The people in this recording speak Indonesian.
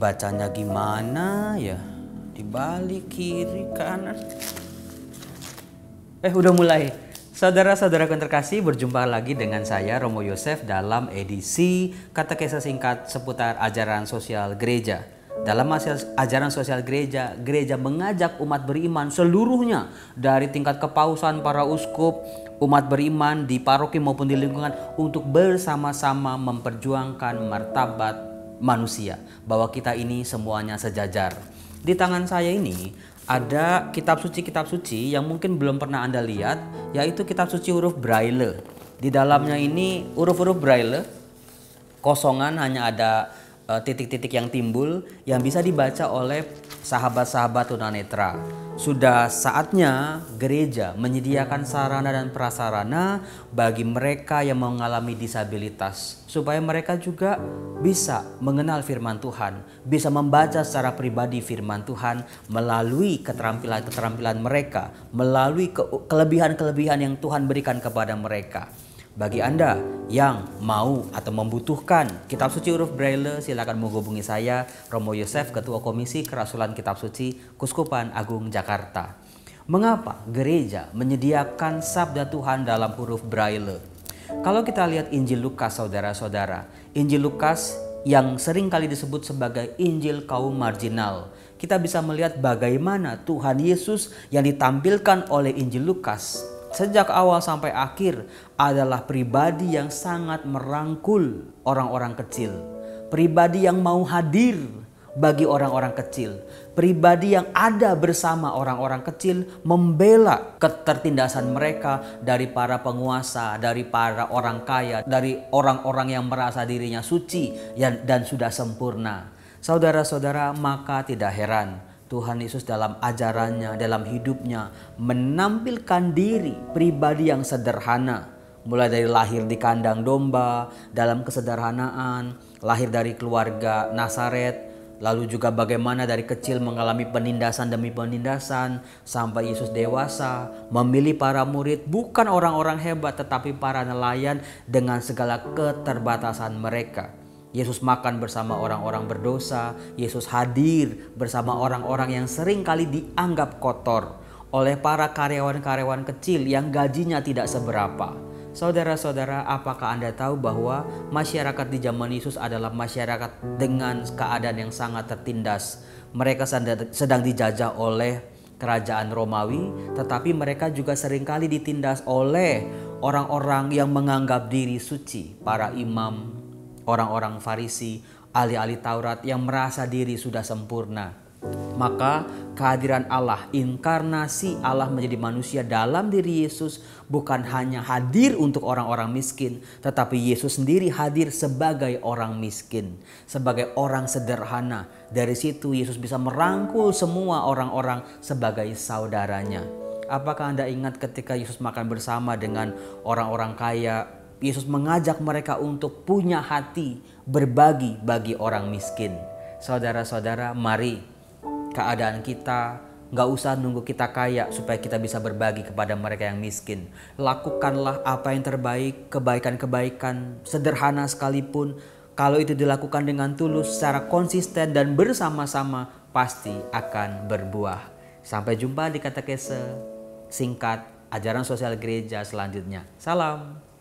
Bacanya gimana ya? Dibalik kiri kanan. Udah mulai. Saudara-saudaraku yang terkasih, berjumpa lagi dengan saya Romo Yosef dalam edisi katekese singkat seputar ajaran sosial gereja. Dalam ajaran sosial gereja, gereja mengajak umat beriman seluruhnya dari tingkat kepausan, para uskup, umat beriman di paroki maupun di lingkungan untuk bersama-sama memperjuangkan martabat manusia, bahwa kita ini semuanya sejajar. Di tangan saya ini ada kitab suci yang mungkin belum pernah Anda lihat, yaitu kitab suci huruf Braille. Di dalamnya ini huruf-huruf Braille, kosongan hanya ada titik-titik yang timbul yang bisa dibaca oleh sahabat-sahabat tunanetra. Sudah saatnya gereja menyediakan sarana dan prasarana bagi mereka yang mengalami disabilitas, supaya mereka juga bisa mengenal firman Tuhan, bisa membaca secara pribadi firman Tuhan melalui keterampilan-keterampilan mereka, melalui kelebihan-kelebihan yang Tuhan berikan kepada mereka. Bagi Anda yang mau atau membutuhkan kitab suci huruf Braille, silakan menghubungi saya, Romo Yosef, Ketua Komisi Kerasulan Kitab Suci Kuskupan Agung Jakarta. Mengapa gereja menyediakan sabda Tuhan dalam huruf Braille? Kalau kita lihat Injil Lukas, saudara-saudara, Injil Lukas yang sering kali disebut sebagai Injil kaum marginal, kita bisa melihat bagaimana Tuhan Yesus yang ditampilkan oleh Injil Lukas sejak awal sampai akhir adalah pribadi yang sangat merangkul orang-orang kecil. Pribadi yang mau hadir bagi orang-orang kecil. Pribadi yang ada bersama orang-orang kecil, membela ketertindasan mereka dari para penguasa, dari para orang kaya, dari orang-orang yang merasa dirinya suci dan sudah sempurna. Saudara-saudara, maka tidak heran Tuhan Yesus dalam ajarannya, dalam hidupnya menampilkan diri pribadi yang sederhana. Mulai dari lahir di kandang domba, dalam kesederhanaan, lahir dari keluarga Nazaret, lalu juga bagaimana dari kecil mengalami penindasan demi penindasan, sampai Yesus dewasa, memilih para murid bukan orang-orang hebat tetapi para nelayan dengan segala keterbatasan mereka. Yesus makan bersama orang-orang berdosa. Yesus hadir bersama orang-orang yang sering kali dianggap kotor oleh para karyawan-karyawan kecil yang gajinya tidak seberapa. Saudara-saudara, apakah Anda tahu bahwa masyarakat di zaman Yesus adalah masyarakat dengan keadaan yang sangat tertindas? Mereka sedang dijajah oleh kerajaan Romawi, tetapi mereka juga seringkali ditindas oleh orang-orang yang menganggap diri suci, para imam, orang-orang Farisi, ahli-ahli Taurat yang merasa diri sudah sempurna. Maka kehadiran Allah, inkarnasi Allah menjadi manusia dalam diri Yesus bukan hanya hadir untuk orang-orang miskin, tetapi Yesus sendiri hadir sebagai orang miskin, sebagai orang sederhana. Dari situ Yesus bisa merangkul semua orang-orang sebagai saudaranya. Apakah Anda ingat ketika Yesus makan bersama dengan orang-orang kaya? Yesus mengajak mereka untuk punya hati berbagi bagi orang miskin. Saudara-saudara, mari keadaan kita gak usah nunggu kita kaya supaya kita bisa berbagi kepada mereka yang miskin. Lakukanlah apa yang terbaik, kebaikan-kebaikan sederhana sekalipun. Kalau itu dilakukan dengan tulus, secara konsisten dan bersama-sama, pasti akan berbuah. Sampai jumpa di katekese singkat ajaran sosial gereja selanjutnya. Salam.